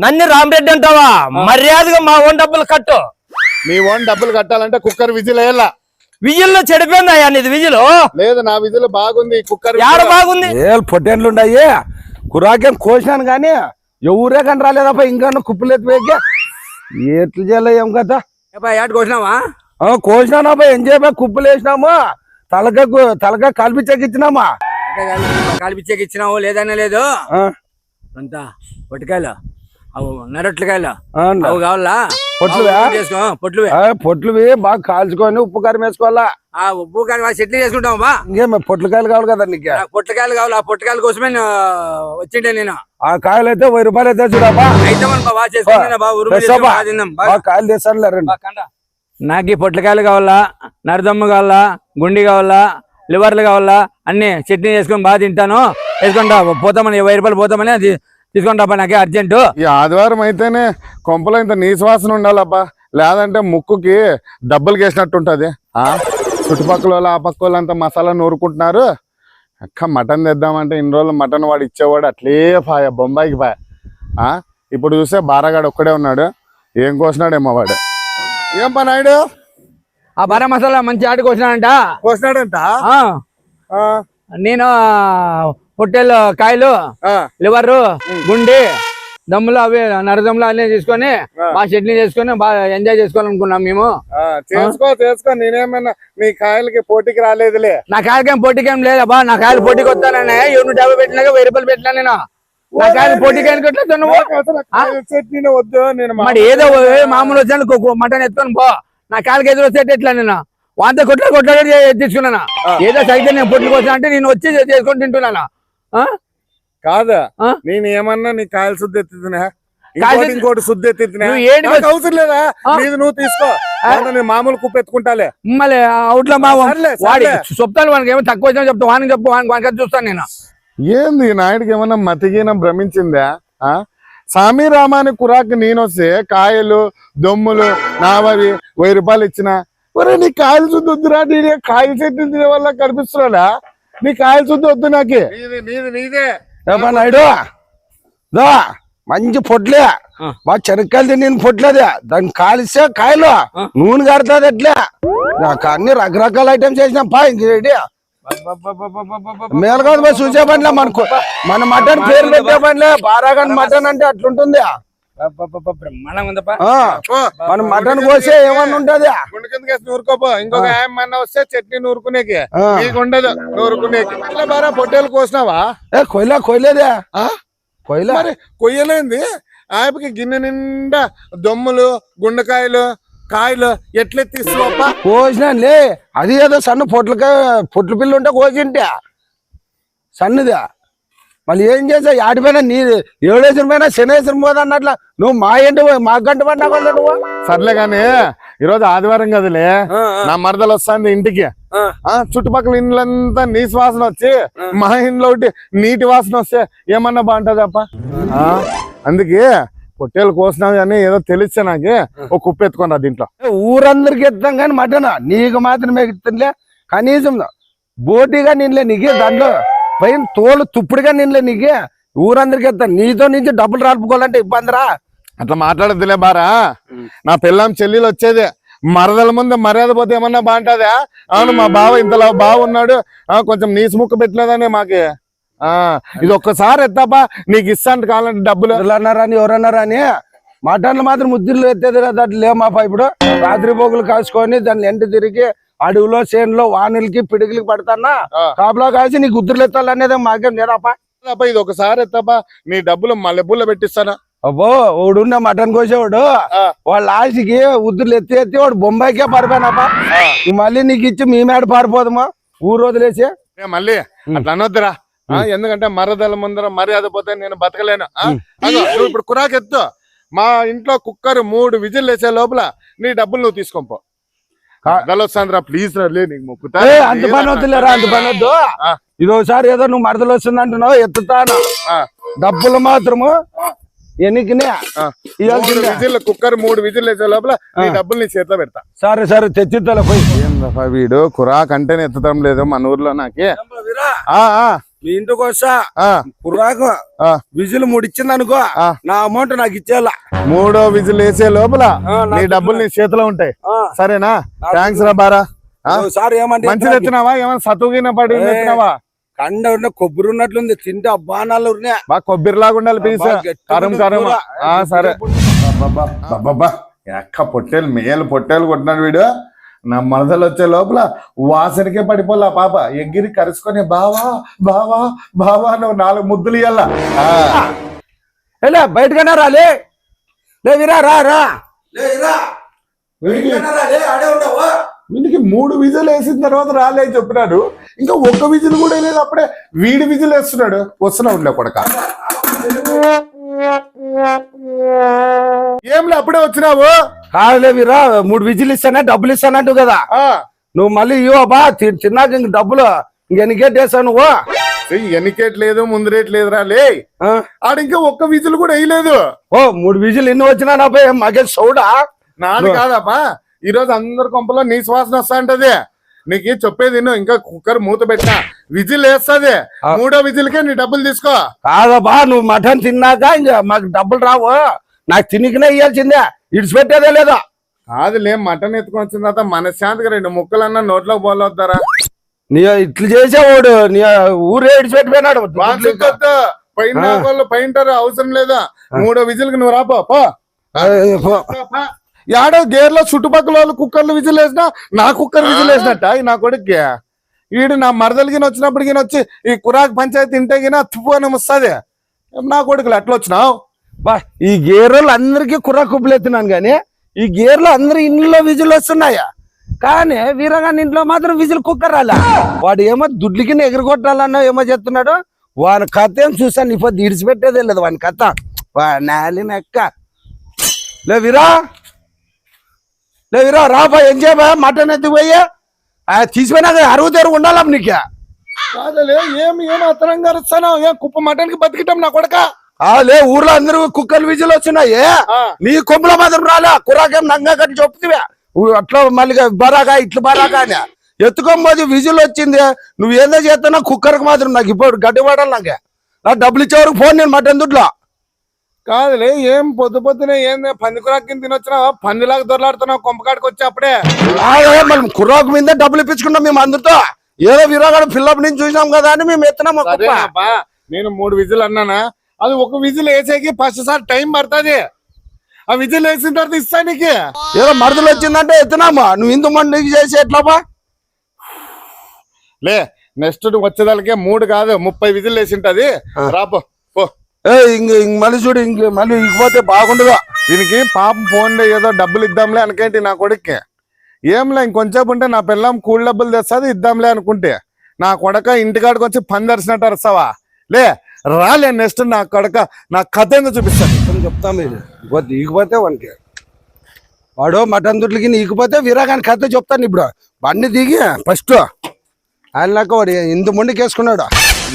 నన్ను రామరెడ్డి అంటావా? మర్యాదగా మా ఓన్ డబ్బులు కట్టు. మీ ఓన్ డబ్బులు కట్టాలంటే కుక్కర్ విజిల్ వేయాల. విజిల్లో చెడిపోయిందయ్యా నీది విజిల్. లేదు నా విజిల్ బాగుంది. కుక్కర్ యాడ బాగుంది? పొట్టేండ్లు ఉన్నాయి కురాకేం కోసాను కానీ ఎవరే కానీ రాలేదప్ప. ఇంకా కుప్పలు ఎత్తిపోయాక ఎట్లు చేయాలి ఏం కదా? ఏడు కోసినావా? కోసినానబ్బా. ఏం చేయబా? కుప్పలు వేసినాము. తలక కలిపించకిచ్చినామా. కాలిపిచ్చేకి ఇచ్చినావు లేదనే లేదు. అంతా పొట్టికాయలు అవు నరట్లకాయలు అవు కావాలా? పొట్లువి బాగా కాల్చుకొని ఉప్పు కారం వేసుకోవాలా. ఆ ఉప్పు కారం చట్నీ చేసుకుంటాం బా. ఇంకేం పొట్లకాయలు కావాలి కదా నీకు? పొట్లకాయలు కావాలి. ఆ పొట్లకాయల కోసమే వచ్చిండే నేను. ఆ కాయలు అయితే 1000 రూపాయలు అయితే చూడబ్బా. కాయలు తెస్తాను. నాకు ఈ పొట్లకాయలు కావాలా, నరదమ్ము కావాలా, గుండి కావాలా, లివర్లు కావాలా, అన్ని చట్నీ చేసుకొని బాగా తింటాను. వేసుకుంటా పోతామని 1000 రూపాయలు పోతామని అది తీసుకుంటా. నాకే అర్జెంటు. ఈ ఆదివారం అయితేనే కొంపలో ఇంత నీసువాసన ఉండాలబ్బా. లేదంటే ముక్కుకి డబ్బులు వేసినట్టుంటది. చుట్టుపక్కల వాళ్ళు ఆ పక్క వాళ్ళంతా మసాలా నూరుకుంటున్నారు. అక్క మటన్ తెద్దామంటే ఇన్ని రోజులు మటన్ వాడు ఇచ్చేవాడు అట్లే పాయ బొంబాయికి పాయ. ఇప్పుడు చూస్తే బారాగాడు ఒక్కడే ఉన్నాడు. ఏం కోసినాడేమో వాడు. ఏం పని నాయుడు? ఆ బారా మసాలా మంచి ఆడికి వచ్చినాడంట. కోసినాడంట. నేను పొట్టేలు కాయలు, లివర్, గుండి, దమ్ములు అవి నరదమ్ములు అన్నీ తీసుకొని బాగా చట్నీ చేసుకొని బాగా ఎంజాయ్ చేసుకోవాలనుకున్నాం మేము. చేసుకో నేనేమన్నా మీ కాయలకి పోటీకి రాలేదులే. నా కాయలకేం పోటీకి ఏం లేదబ్బా. నా కాయలు పోటీకి వస్తానని 750 పెట్టినాక 1000 రూపాయలు పెట్టినా నేను. నా కాయలు పోటీకి ఎన్నికట్లేదు నువ్వు. మరి ఏదో మామూలు వచ్చాను మటన్ ఎత్తుకొని పో. నా కాయలకి ఎదురు వచ్చేట ఎట్లా నేను వంత కొట్లాడి తీసుకున్నాను. ఏదో సైతే నేను పొట్టుకు వచ్చా అంటే నేను వచ్చి చేసుకొని తింటున్నాను. కాదా నేను ఏమన్నా నీ కాయలు శుద్ధి ఎత్తుతున్నా? ఇంకోటి శుద్ధి ఎత్తుతున్నా? అవసరం లేదా? నీది నువ్వు తీసుకో. నేను మామూలు కుప్ప ఎత్తుకుంటాలే. మళ్ళీ అవుట్లా వాడి చెప్తాను. వానికి ఏమో తక్కువ వచ్చా చెప్తా. వానికి చెప్పు. వానికి చూస్తాను నేను. ఏంది నాయుడికి ఏమన్నా మతిగీనం భ్రమించిందా? సామి రామాని కురాకి నేనొస్తే కాయలు దొమ్ములు నావవి 1000 రూపాయలు ఇచ్చిన. ఒరే నీ కాయలు శుద్ధి వద్దురా. నీ కాయలు చెట్టు తినే వల్ల కనిపిస్తున్నాడా? నీ కాయలు శుద్ధి వద్దు నాకే. నీదే నాయుడు మంచి పొట్లే బాగా చెనక్కాయలు తిని పొట్లేదే. దాన్ని కాలిస్తే కాయలు నూనె కడుతుంది. ఎట్లే నాకు అన్ని రకరకాల ఐటమ్స్ చేసినా పా. ఇంక రెడీ మేలు కాదు బా. చూసే పనిలే మనకు మన మటన్ పేరు పెట్టే పనిలే. బారాగన్ మటన్ అంటే అట్లుంటుంది. మన మటన్ కోసే ఏమన్నా ఉంటది. నూరుకోపో. ఇంకొక ఏమన్నా వస్తే చట్నీ నూరుకునేకి ఉండదు. నూరుకునేకి బారా పొట్టేలు కోసినావా? కొయ్యలేదే. మరి కొయ్యలేంది. ఆయనకి గిన్నె నిండా దొమ్ములు గుండెకాయలు కాయలు ఎట్లెత్తిస్తున్నావా? కోసినాలే. అది ఏదో సన్న పొట్ల పిల్ల ఉంటే కోసింటే సన్నదా. మళ్ళీ ఏం చేసా? ఆడిపోయినా నీ 7 పోయినా శనేశ్వరం పోదా అన్నట్ల నువ్వు మా ఇంటి మా గంట పడినా వల్ల నువ్వు. సర్లే గాని ఈరోజు ఆదివారం కదలే. నా మరదలు వస్తుంది ఇంటికి. చుట్టుపక్కల ఇండ్లంతా నీసు వాసన వచ్చి మా ఇంట్లో ఒకటి నీటి వాసన వస్తే ఏమన్నా బాగుంటది అప్ప. అందుకే పొట్టేలు కోసినా కానీ ఏదో తెలిస్తే నాకు ఒక కుప్ప ఎత్తుకున్నా దీంట్లో. ఊరందరికి ఎత్తాం కానీ మటన్ నీకు మాత్రమే ఎత్తులే. కనీసం బోటిగా నిన్లే నీకే. దాంట్లో పైన తోలు తుప్పుడుగా నిన్లే నీకే. ఊరందరికి ఎత్తాను. నీతో నుంచి డబ్బులు రాలుపుకోవాలంటే ఇబ్బందిరా. అట్లా మాట్లాడద్దులే బారా. నా పిల్లం చెల్లెలు వచ్చేదే. మరదల ముందు మర్యాద పోతే ఏమన్నా బాగుంటదా? అవును మా బావ ఇంతలా బాగున్నాడు కొంచెం నీసు ముక్క పెట్టలేదనే మాకే. ఇది ఒక్కసారి ఎత్తాపా నీకు ఇస్తాంటి కావాలంటే డబ్బులు అన్నారని ఎవరన్నారని మటన్లు మాత్రం ముద్దులు ఎత్తేది అట్లా లేమాపా. ఇప్పుడు రాత్రి పోగులు కాసుకొని దాన్ని ఎంట తిరిగి అడవిలో చేనులో వానలకి పిడుగులకి పడతానా కాపులా కాసి నీకు గుద్దులు ఎత్తాలనేది మాకేం లేదాపా. ఇది ఒకసారి ఎత్తాపా నీ డబ్బులు మల్లెపూల్లో పెట్టిస్తానా? అబ్బో వాడున్న మటన్ కోసేవాడు వాళ్ళ ఆశకి ఉద్దులు ఎత్తి ఎత్తి వాడు బొంబాయికే పారిపోయినాపా. మళ్ళీ నీకు ఇచ్చి మీ మేడ పారిపోదమా ఊరు వదిలేసి. మళ్ళీ అట్లా అనొద్దురా. ఎందుకంటే మరదల ముందర మర్యాద పోతే నేను బతకలేను. నువ్వు ఇప్పుడు కురాకు ఎత్తు. మా ఇంట్లో కుక్కర్ 3 విజిల్ వేసే లోపల నీ డబ్బులు నువ్వు తీసుకోపో. వస్తుందిరా ప్లీజ్ రా. నీకు మొక్కుతా. అంత పని వద్దులేరా. అంత పని వద్దు. ఇది ఒకసారి ఏదో నువ్వు మరదలు వస్తుంది అంటున్నావు ఎత్తుతాను. డబ్బులు మాత్రము ఎన్నికనే కుక్కర్ 3 విజిల్ వేసే లోపల నీ డబ్బులు నీ చేతిలో పెడతా. సరే తెచ్చిద్దా పోయి. వీడు కురాక్ అంటేనే ఎత్తడం లేదు మన ఊర్లో. నాకే మీ ఇంటికి వస్తా ఆ, కుర్రాకు ఆ. విజిల్ ముడిచ్చింది అనుకో ఆ. నా అమౌంట్ నాకు ఇచ్చేలా 3వ విజిల్ వేసే లోపల ఆ, నీ నాకు డబ్బులు నీ చేతిలో ఉంటాయి ఆ. సరేనా థ్యాంక్స్ రా బారా ఆ? సార్ ఏమంటే మంచిది ఎత్తినావా ఏమైనా సతుగిన పడి ఎత్తినావా కండ ఉన్న కొబ్బరి ఉన్నట్లుంది తింటే బాణాలు ఉన్నాయి బాగా కొబ్బరిలాగా ఉండాలి పీస్ బాగా గట్టిగా కారం ఉంది కారం కూర. ఆ, సరే అబ్బబ్బా ఎక్క పొట్టేలు మేలు పొట్టేలు కొట్టినాడు వీడు నా మనసులో వచ్చే లోపల వాసనకే పడిపోలే ఆ పాప ఎగిరి కరుచుకొని బావా బావా బావా నువ్వు 4 ముద్దులు ఇయ్యాల లే బయటకన్నా రాలే లే విరా రా రా వీడికి 3 విజులు వేసిన తర్వాత రాలే చెప్పినాడు ఇంకా 1 విజులు కూడా లేదు అప్పుడే వీడి విజులు వేస్తున్నాడు వస్తున్నాడు కొడక ఏంలే అప్పుడే వచ్చినావు కాదులే వీరా 3 విజిల్ ఇస్తానే డబ్బులు ఇస్తానంటు కదా ఆ, నువ్వు మళ్ళీ ఇవ్వ బా తిన్నాక ఇంక డబ్బులు ఇంకెనికేట్ వేసావు నువ్వు ఎన్నికేట్ లేదు ముందు రేట్ లేదు రాలే ఆ? ఆడ ఇంకా 1 విజులు కూడా వేయలేదు ఓ 3 విజిల్ ఎన్ని వచ్చినా నా పోయి మాకే సౌడా నాది కాదప్పా ఈ రోజు అందరి కొంపలో నీ శ్వాసన వస్తా ఉంటది నీకు చెప్పేది విను, ఇంకా కుక్కర్ మూత పెట్టినా విజిల్ వేస్తుంది 3వ విజిల్కే నీ డబ్బులు తీసుకో కాదబ్బా నువ్వు మటన్ తిన్నాక ఇంకా మాకు డబ్బులు రావు నాకు తినికినే ఇవ్వాల్సిందే ఇడిచిపెట్టేదే లేదా కాదులే మటన్ ఎత్తుకొని వచ్చిన తర్వాత మనశ్శాంతిగా 2 ముక్కలన్నా నోట్లోకి పోలవుతారా నీ ఇట్లు చేసేవాడు నీ ఊరే ఇడిచిపెట్టిపోయినాడు పైన వాళ్ళు పైంటారు అవసరం లేదా 3వ విజిల్కి నువ్వు రాపో పో. యాడో గేర్లో చుట్టుపక్కల వాళ్ళు కుక్కర్లు విజిల్ వేసినా నా కుక్కర్ విజిల్ వేసినట్ట ఈ నా కొడుక్కి వీడు నా మరదలకి వచ్చినప్పటికి వచ్చి ఈ కురాకు పంచాయతీ తింటే గిన తుప్పు అని వస్తుంది నా కొడుకులు ఎట్లా వచ్చినావు బా ఈ గేర్లు అందరికీ కుర్ర కుప్పలు ఎత్తున్నాను కానీ ఈ గేర్లు అందరి ఇంట్లో విజిల్ వస్తున్నాయా కానీ వీరగాని ఇంట్లో మాత్రం విజిల్ కుక్కర్ రాలే వాడు ఏమో దుడ్లకి ఎగరగొట్టాలన్నా ఏమో చెప్తున్నాడు వాని కథ ఏం చూసాను ఇప్పుడు ఇడిచిపెట్టేదే లేదు వాని కథ నాలిన ఎక్క లే వీరా రాబా ఏం చేయబా మటన్ ఎత్తిపోయా తీసిపోయినాక అరువు ఉండాలా నీకు కాదలే ఏమి అతనంగా అరుస్తాను ఏం కుప్ప మటన్ కి బతికిటాం నా కొడక లే ఊర్లో అందరూ కుక్కలు విజిల్ వచ్చినాయి నీ కొమ్ముల మాత్రం రాలే కుర్రాకేం నంగా కట్టి చెప్తువే అట్లా మళ్ళీ బరాగా ఇట్లు బరాగా అని ఎత్తుకోబోది విజిల్ వచ్చింది నువ్వు ఏందో చేస్తున్నావు కుక్కర్కి మాత్రం నాకు ఇప్పుడు గడ్డి పడాలి నాకే నా డబ్బులు ఇచ్చేవరకు ఫోన్ నేను మటన్ దుడ్లో కాదులే ఏం పొద్దునే ఏం పందికురాకి తినొచ్చినావా పందిలాగా దొరలాడుతున్నావు కొంపకాడికి వచ్చి అప్పుడే మనం కుర్రాకు మీద డబ్బులు ఇప్పించుకున్నాం మేము అందరితో ఏదో విరాగాడు ఫిల్లప్ నుంచి చూసినాం కదా అని మేము ఎత్తున్నాం నేను 3 విజిల్ అన్నానా అది 1 విజిల్ వేసేకి ఫస్ట్ సార్ టైం పడుతుంది ఆ విజిల్ వేసిన తర్వాత ఇస్తా నీకు ఏదో మరదలు వచ్చిందంటే ఎత్తున్నామా నువ్వు ఇంత మందికి చేసి ఎట్లాపా లే నెక్స్ట్ వచ్చేదానికే 3 కాదు 30 విజిల్ వేసింటది రాపో పో ఇంక మళ్ళీ చూడు ఇంక మళ్ళీ ఇకపోతే బాగుండదు దీనికి పాపం పోండి ఏదో డబ్బులు ఇద్దాంలే అనుకేంటి నా కొడుక్కి ఏంలే ఇంకొంచెం ఉంటే నా పిల్లం కూల్ డబ్బులు తెస్తుంది ఇద్దాంలే అనుకుంటే నా కొడక ఇంటికాడికి వచ్చి పందరిసినట్టు అరుస్తావా లే రాలే నెక్స్ట్ నా కొడక నా కథ ఏందో చూపిస్తాను చెప్తాం మీరు ఈకపోతే వానికి వాడు మటన్ దుడ్లకి నీకపోతే వీరాగాని కథ చెప్తాను ఇప్పుడు బండి దిగి ఫస్ట్ ఆయనలాక వాడు ఇంత మొండికి వేసుకున్నాడు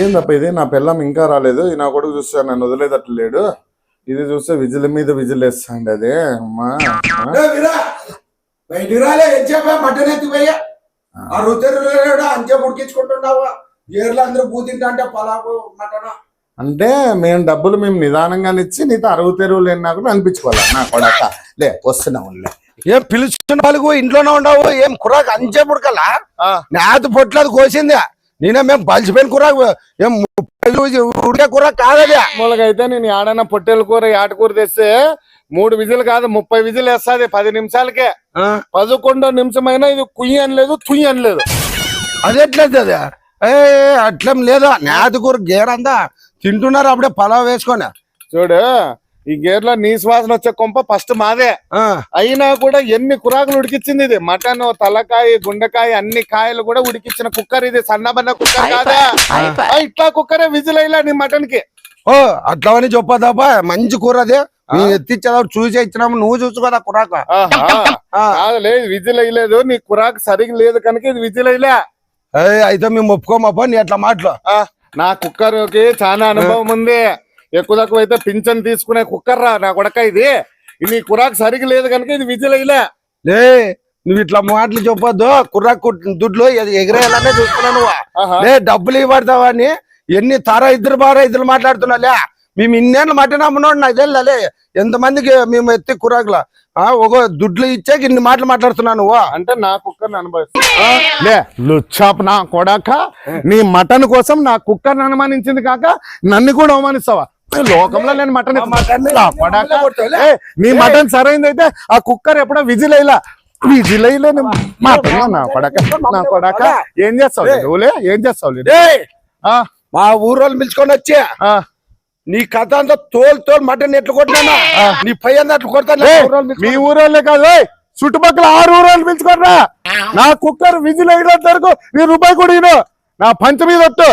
ఏందప్ప ఇది నా పిల్లం ఇంకా రాలేదు నా కొడుకు చూస్తే నన్ను వదిలేదట్లు లేడు ఇది చూస్తే విజిల్ మీద విజిల్ వేస్తాండి అదే అమ్మా బయటికి రాలే మటన్ ఎత్తిపోయా ఆ రుతరు అంచె ఉడికించుకుంటున్నావా ఏర్లు అందరూ పూతింటా అంటే పలాపు మటన్ అంటే మేము నిదానంగా ఇచ్చి నీతో అరువు తెరువు లేని నాకు అనిపించుకోవాలి నా కొడక లే వస్తున్నావులే ఏం పిలుచున్న వాళ్ళకు ఇంట్లోనే ఉండవు ఏం కురాకు అంచె పుడకలా నేత పొట్లేదు కోసింది నేనే మేము బలిసిపోయిన కురాకు ఏం ఉడికే కూర కాదది మూలకైతే నేను ఆడన పొట్టెల కూర ఆటకూర తెస్తే 3 విజిల్ కాదు 30 విజిల్ వేస్తుంది 10 నిమిషాలకే 11వ నిమిషమైనా ఇది కుయ్యి అని లేదు తుయ్యి అని లేదు అది ఎట్లయితే అది అట్లేం లేదా నేత కూర గేరంతా తింటున్నారు అప్పుడే పలావ్ వేసుకొని చూడు ఈ గేర్లో నీ శ్వాసన వచ్చే కొంప ఫస్ట్ మాదే అయినా కూడా ఎన్ని కురాకులు ఉడికిచ్చింది ఇది మటన్ తలకాయ గుండెకాయ అన్ని కాయలు కూడా ఉడికిచ్చిన కుక్కర్ ఇది సన్నబన్న కుక్కర్ కాదా ఇట్లా కుక్కరే విజిల్ అయ్యలా నీ మటన్ కి ఓ అట్లా అని చెప్పదాపా మంచి కూర అదే ఎత్తిచ్చా చూసి ఇచ్చినాము నువ్వు చూసుకోదా కురాక లేదు విజిల్ అయ్యలేదు నీ కురాకు సరిగ్గా లేదు కనుక ఇది విజిల్ అయ్యలే అయితే మేము ఒప్పుకోమప్ప నీ అట్లా మాటలు నా కుక్కర్ కి చాలా అనుభవం ఉంది ఎక్కువ తక్కువ అయితే పింఛన్ తీసుకునే కుక్కర్ రా నా కొడక ఇది నీ కురాకు సరిగ్గా లేదు కనుక ఇది విజిల్ అయ్యలే లే నువ్వు ఇట్లా మాటలు చెప్పొద్దు కుర్రాకు దుడ్లు ఎగిరేయాలనే చూసుకున్నావు నువ్వు లే డబ్బులు ఇవ్వడతావా అని ఎన్ని ఇద్దరు మాట్లాడుతున్నాలే. మేము ఇన్నేళ్ళు మటన్ అమ్మనోడు నాకు తెలియలే. ఎంతమందికి మేము ఎత్తి కురాకుల ఒక దుడ్లు ఇచ్చాక ఇన్ని మాటలు మాట్లాడుతున్నావు నువ్వు. అంటే నా కుక్కర్ని అనుభవిస్తా లే లుచ్చాప్ నా కొడాక. నీ మటన్ కోసం నా కుక్కర్ని అనుమానించింది కాక నన్ను కూడా అవమానిస్తావా? లోకంలో నేను మటన్ నీ మటన్ సరైంది అయితే ఆ కుక్కర్ ఎప్పుడో విజిల్ అయ్యలే మటన్ నా కొడాక. ఏం చేస్తావు నువ్వులే? ఏం చేస్తావు? మా ఊరోళ్ళు పిలుచుకొని వచ్చి నీ కథ అంతా తోలు మటన్ ఎట్లు కొట్టినా నీ పై అంతా అట్లు కొడతాను. మీ ఊరోళ్ళే కాదు, చుట్టుపక్కల 6 ఊరోళ్ళు పిలుచుకోరా. నా కుక్కర్ విజిల్ అయ్యేంత వరకు నీ రూపాయి కూడా నా పంచ మీద వద్దు.